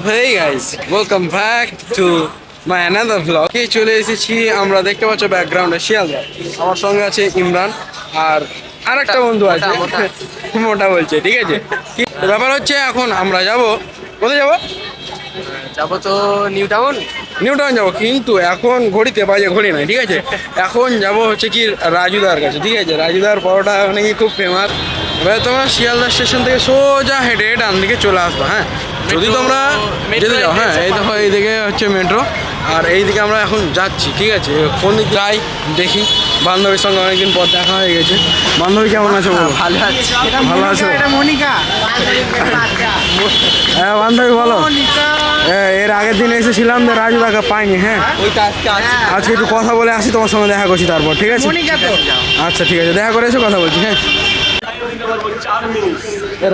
Hey guys, welcome back to my another vlog. চলে এসেছি আমরা, দেখতে পাচ্ছ ব্যাকগ্রাউন্ডে শিয়ালদা। আমার সঙ্গে আছে ইমরান আর আরেকটা বন্ধু আছে, মোটা বলছে, ঠিক আছে। ব্যাপার হচ্ছে এখন আমরা যাব, কোথায় যাব? যাবো তো নিউ টাউন যাবো, কিন্তু এখন ঘড়িতে বাজে ঘড়ি নাই, ঠিক আছে। এখন যাব হচ্ছে কি রাজুদার কাছে, ঠিক আছে। রাজুদার পরোটা নাকি খুব ফেমাস। এবার তোমরা শিয়ালদা স্টেশন থেকে সোজা হেঁটে ডান দিকে চলে আসবা, হ্যাঁ। যদি তোমরা যেতে যাও, হ্যাঁ, এই দেখো এইদিকে হচ্ছে মেট্রো, আর এইদিকে আমরা এখন যাচ্ছি, ঠিক আছে। কোন দিক যাই দেখি। বান্ধবীর সঙ্গে অনেকদিন পর দেখা হয়ে গেছে। বান্ধবী কেমন আছে বলো? ভালো আছে। ভালো আছো? মনিকা। হ্যাঁ বান্ধবী বলো। এর আগের দিন এসেছিলাম যে রাজুদাকে পাইনি, হ্যাঁ। আজকে একটু কথা বলে আসি, তোমার সঙ্গে দেখা করছি তারপর, ঠিক আছে। আচ্ছা ঠিক আছে, দেখা করে এসে কথা বলছি, হ্যাঁ।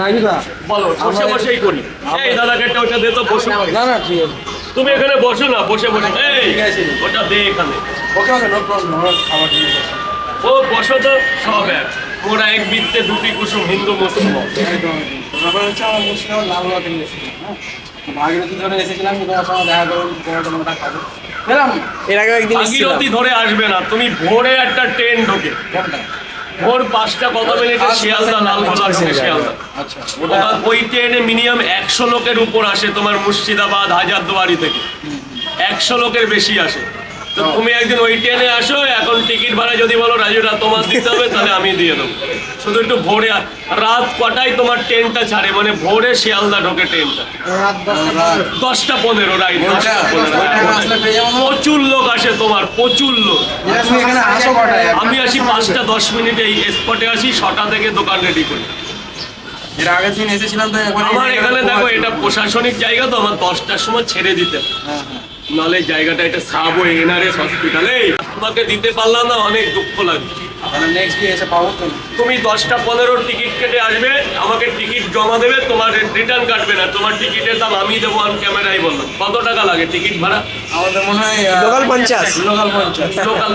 রাজুদা বলো, বসে বসেই করি। এই দাদাকে ওটা দে তো, বসো। না না ঠিক আছে, তুমি এখানে বসো না, বসে বসে। এই ঠিক আছে, ওটা দে এখানে। ওকে ওকে, নো প্রবলেম, আমরা খাবার দিয়ে যাচ্ছি। ও বসো তো, সব এক। ওরা এক বৃত্তে দুটি কুসুম, হিন্দু মুসলমান। ব্যাপার হচ্ছে আমার মুর্শিদাবাদ লালবাগ থেকে এসেছিলাম, হ্যাঁ। ভাগীরথী ধরে এসেছিলাম যে তোমার সঙ্গে দেখা করুন, পরোটা খাবো। গেলাম এর আগে একদিন ভাগীরথী ধরে আসবে না, তুমি ভোরে একটা ট্রেন ঢোকে, ভোর 5টা কত মিনিটে শিয়ালদা লালগোলা থেকে শিয়ালদা। আচ্ছা, ওই ট্রেনে মিনিমাম 100 লোকের উপর আসে তোমার মুর্শিদাবাদ হাজারদুয়ারি থেকে। 100 লোকের বেশি আসে। তো তুমি একদিন ওই ট্রেনে আসো। এখন টিকিট ভাড়া যদি বলো রাজুরা তোমার দিতে হবে, তাহলে আমি দিয়ে দেবো। শুধু একটু ভোরে রাত কটায় তোমার ট্রেনটা ছাড়ে, মানে ভোরে শিয়ালদা ঢোকে ট্রেনটা 10টা 15 রাইট। 10টা 15 প্রচুর লোক আসে তোমার, প্রচুর লোক। তুমি এখানে আসো কটায়? আমি আসি 5টা 10 মিনিটে, এই স্পটে আসি। 6টা থেকে দোকান রেডি করি। এর আগের দিন এসেছিলাম তো আমার এখানে দেখো, এটা প্রশাসনিক জায়গা তো, আমার 10টার সময় ছেড়ে দিতে, নাহলে জায়গাটা এটা সাবো এনআরএস হসপিটালে। তোমাকে দিতে পারলাম না, অনেক দুঃখ লাগে। নেক্সট ডে এসে পাবো তো। তুমি 10টা 15 টিকিট কেটে আসবে, আমাকে টিকিট জমা দেবে, তোমার রিটার্ন কাটবে না। তোমার টিকিটের দাম আমি দেবো, আমি ক্যামেরায় বললাম। কত টাকা লাগে টিকিট ভাড়া? আমাদের মনে হয় লোকাল 50।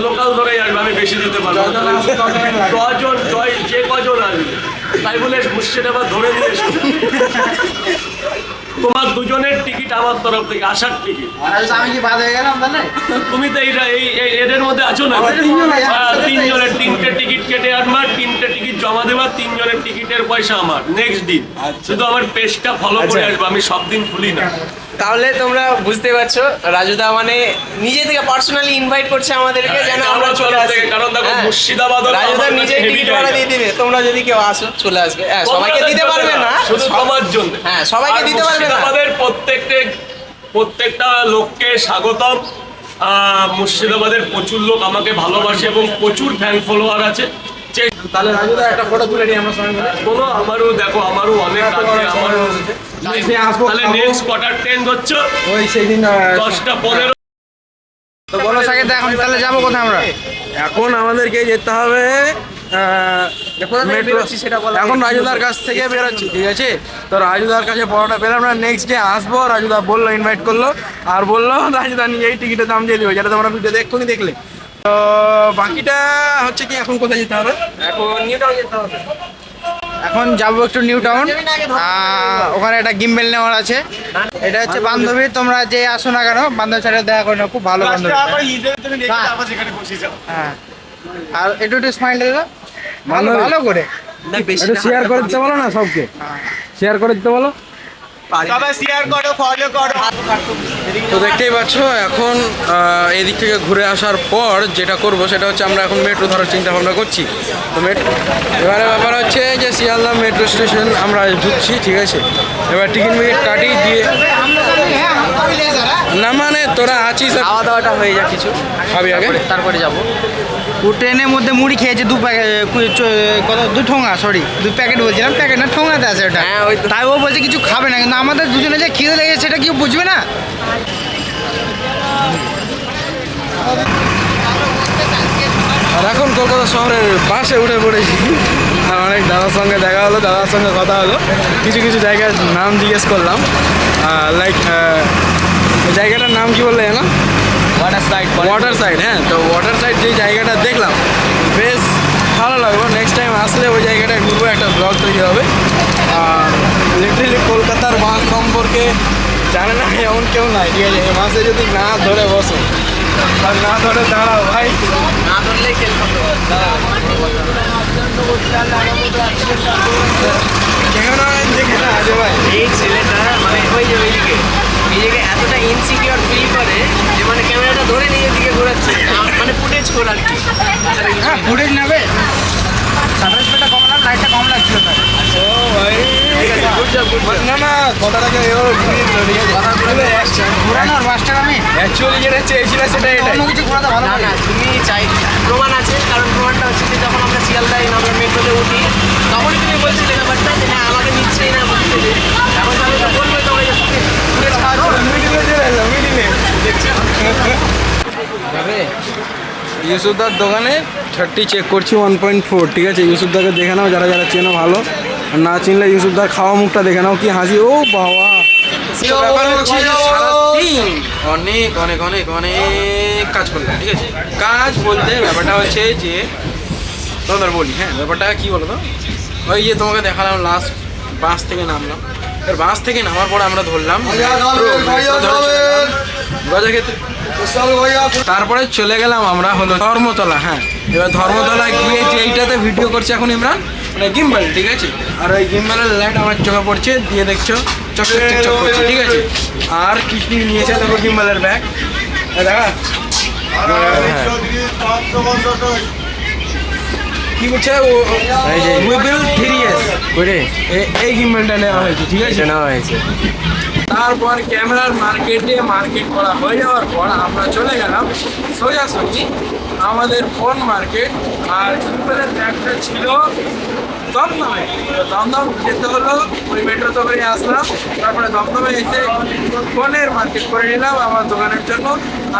লোকাল ধরেই আসবে, আমি বেশি দিতে পারবো না। কজন যে কজন আসবে, তাই বলে মুর্শিদাবাদ ধরে নিয়ে এসো। তোমার দুজনের টিকিট আমার তরফ থেকে, আসার টিকিট। আমি কি বাদ হয়ে গেলাম তাহলে? তুমি তো এদের মধ্যে আছো না? 3জনের 3টে টিকিট কেটে আনবার, 3টে টিকিট জমা দেবার, 3জনের টিকিটের পয়সা আমার। নেক্সট দিন শুধু আমার পেজটা ফলো করে আসবো, আমি সব দিন খুলি না। তাহলে তোমরা বুঝতে পারছো, রাজুদা মানে নিজে থেকে পার্সোনালি ইনভাইট করছে আমাদেরকে যেন আমরা চলে আসি। কারণ দেখো, হ্যাঁ। মুর্শিদাবাদ রাজুদা নিজে টিকিট ভাড়া দিয়ে দিবে, তোমরা যদি কেউ আসো চলে আসবে। হ্যাঁ, সবাইকে দিতে পারবে না, শুধু তোমার জন্য। হ্যাঁ, সবাইকে দিতে পারবে না। আমাদের প্রত্যেকটা লোককে স্বাগতম। মুর্শিদাবাদের প্রচুর লোক আমাকে ভালোবাসে এবং প্রচুর ফ্যান ফলোয়ার আছে। তাহলে রাজুদা একটা ফটো তুলে নিই আমরা সবাই মিলে। বলো, আমারও দেখো, আমারও অনেক আছে, আমারও। তাহলে নেক্সট কোয়ার্টার ট্রেন ধরছো? ওই সেই দিন 10টা 15। তো বলো সাকিব, এখন তাহলে যাবো কোথায় আমরা? এখন আমাদেরকে যেতে হবে মেট্রো। এখন রাজুদার কাছ থেকে বেরোচ্ছি, ঠিক আছে। তো রাজুদার কাছে পড়াটা পেলাম না, নেক্সট ডে আসবো। রাজুদা বললো, ইনভাইট করলো, আর বললো রাজুদা নিজেই টিকিটের দাম দিয়ে দেবে, যেটা তোমরা ভিডিও দেখলে। তো বাকিটা হচ্ছে কি, এখন কোথায় যেতে হবে? এখন নিউ টাউন যেতে হবে। এখন যাবো একটু নিউ টাউন। ওখানে একটা গিম্বেল নেওয়ার আছে। এটা হচ্ছে বান্ধবী, তোমরা যে আসো না কেন বান্ধবীর সাথে দেখা করে নাও, খুব ভালো বান্ধবী। হ্যাঁ, আর একটু স্মাইল দিলো ভালো করে। একটু শেয়ার করে দিতে বলো না সবকে, শেয়ার করে দিতে বলো। তো দেখতেই পাচ্ছ, এখন এদিক থেকে ঘুরে আসার পর যেটা করব সেটা হচ্ছে আমরা এখন মেট্রো ধরার চিন্তা ভাবনা করছি। তো এবারে ব্যাপার হচ্ছে যে শিয়ালদা মেট্রো স্টেশন আমরা ঢুকছি, ঠিক আছে। এবার টিকিট কাটি দিয়ে, না মানে তোরা আছিস, খাওয়া দাওয়াটা হয়ে যাক, কিছু খাবি আগে, তারপরে যাবো। ও ট্রেনের মধ্যে মুড়ি খেয়েছে 2 ঠোঙা, সরি 2 প্যাকেট বলছিলাম, প্যাকেট না ঠোঙাতে আছে ওটা। তাই ও বলছে কিছু খাবে না, কিন্তু আমাদের দুজনে যে খিদে লেগেছে সেটা কেউ বুঝবে না। আর এখন কলকাতা শহরের বাসে উঠে পড়েছি। আর অনেক দাদার সঙ্গে দেখা হলো, দাদার সঙ্গে কথা হলো, কিছু কিছু জায়গার নাম জিজ্ঞেস করলাম। লাইক জায়গাটার নাম কি বললে না? Water side. হ্যাঁ, তো ওয়াটার সাইড যে জায়গাটা দেখলাম, বেশ ভালো লাগলো। নেক্সট টাইম আসলে ওই জায়গাটায় ঘুরবো, একটা ব্লগ তৈরি হবে। আর লিটারেলি কলকাতার বাস সম্পর্কে জানে না এমন কেউ নাই, ঠিক আছে? এ মাসে যদি না ধরে বসো আর না ধরে দাঁড়াও ভাই, না ধরলেই খেল খতম। দেখে না আজে ভাই। এই ছেলেটা মানে ওই যে ওইদিকে নিজেকে এতটা ইনসিকিউর ফিল করে যে মানে ক্যামেরাটা ধরে নিজের দিকে ঘোরাচ্ছে, মানে ফুটেজ করে আর কি। হ্যাঁ ফুটেজ নেবে, সাতাশ পেটা কম না, লাইটটা কম লাগছিল তার। ও ভাই না না কথাটাকে ঘোরানোর মাস্টার আমি অ্যাকচুয়ালি যেটা চেয়েছিল সেটা এটাই। অন্য কিছু ঘোরাতে ভালো না, তুমি চাই প্রমাণ আছে, কারণ প্রমাণটা হচ্ছে যে যখন আমরা শিয়ালদায় আমরা মেট্রোতে উঠি তখনই তুমি বলছিলে ব্যাপারটা যে না আমাকে নিচ্ছেই না বলতে, যে এখন তাহলে তো বলবে তোমাকে যে ফুটেজ খাওয়া মিডিলে চলে এলো, মিডিলে ইউসুফদার দোকানে 30 চেক করছি 1.4, ঠিক আছে? ইউসুফদাকে দেখে নাও, যারা যারা চেনো ভালো, আর না চিনলে ইউসুফদার খাওয়া মুখটা দেখে নাও, কি হাসি। ও বাবা, তো ব্যাপার হচ্ছে যে সারাদিন অনেক অনেক অনেক অনেক কাজ করলাম, ঠিক আছে? কাজ বলতে ব্যাপারটা হচ্ছে যে তোমাদের বলি, হ্যাঁ ব্যাপারটা কী বলো তো, ওই যে তোমাকে দেখালাম লাস্ট বাস থেকে নামলাম, এবার বাস থেকে নামার পরে আমরা ধরলাম গজা খেতে, তারপরে চলে গেলাম আমরা হলো ধর্মতলা। হ্যাঁ, এবার ধর্মতলায় গিয়ে যে এইটাতে ভিডিও করছে এখন ইমরান, মানে গিম্বল, ঠিক আছে? আর ওই গিম্বলের লাইট আমার চোখে পড়ছে, দিয়ে দেখছো চকচক চকচক করছে, ঠিক আছে? আর কি কি নিয়েছে দেখো গিম্বলের ব্যাগ, দেখা কি করছে ও, উইবিল 3S করে এই গিম্বলটা নেওয়া হয়েছে, ঠিক আছে? নেওয়া হয়েছে। তারপর ক্যামেরার মার্কেট করা হয়ে যাওয়ার পর আমরা চলে গেলাম সোজাসুজি আমাদের ফোন মার্কেট। আর গিম্বলের ব্যাগটা ছিল দমদমে, তো দমদম যেতে হলো, ওই মেট্রোতে করে আসলাম, তারপরে দমদমে এসে ফোনের মার্কেট করে নিলাম আমার দোকানের জন্য।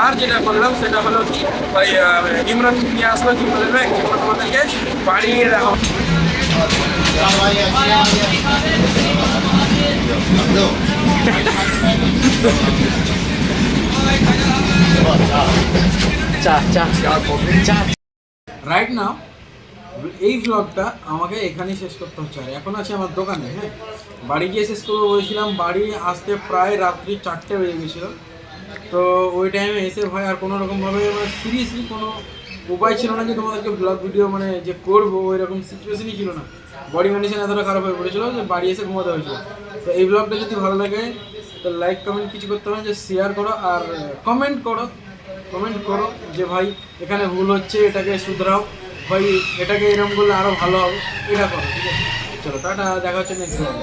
আর যেটা করলাম সেটা হলো কি, ওই ইমরান নিয়ে আসলো গিম্বলের ব্যাগ, তোমাদেরকে বাড়িয়ে রাখো। রাইট নাও এই ব্লগটা আমাকে এখানেই শেষ করতে হচ্ছে, আর এখন আছে আমার দোকানে। হ্যাঁ, বাড়ি গিয়ে শেষ করবো বলেছিলাম, বাড়ি আসতে প্রায় রাত্রি 4টে বেজে গেছিলো। তো ওই টাইমে এসে ভাই আর কোনো রকমভাবে মানে সিরিয়াসলি কোনো উপায় ছিল না যে তোমাদেরকে ব্লগ ভিডিও মানে যে করবো, ওই রকম সিচুয়েশনই ছিল না। বডি কন্ডিশন এতটা খারাপ হয়ে পড়েছিল যে বাড়ি এসে ঘুমাতে হয়েছিল। তো এই ব্লগটা যদি ভালো লাগে তো লাইক কমেন্ট কিছু করতে হবে, যে শেয়ার করো আর কমেন্ট করো যে ভাই এখানে ভুল হচ্ছে, এটাকে শুধরাও ভাই, এটাকে এরকম করলে আরও ভালো হবে, এটা করো, ঠিক আছে? চলো টাটা, দেখা হচ্ছে নেক্সট ব্লগে।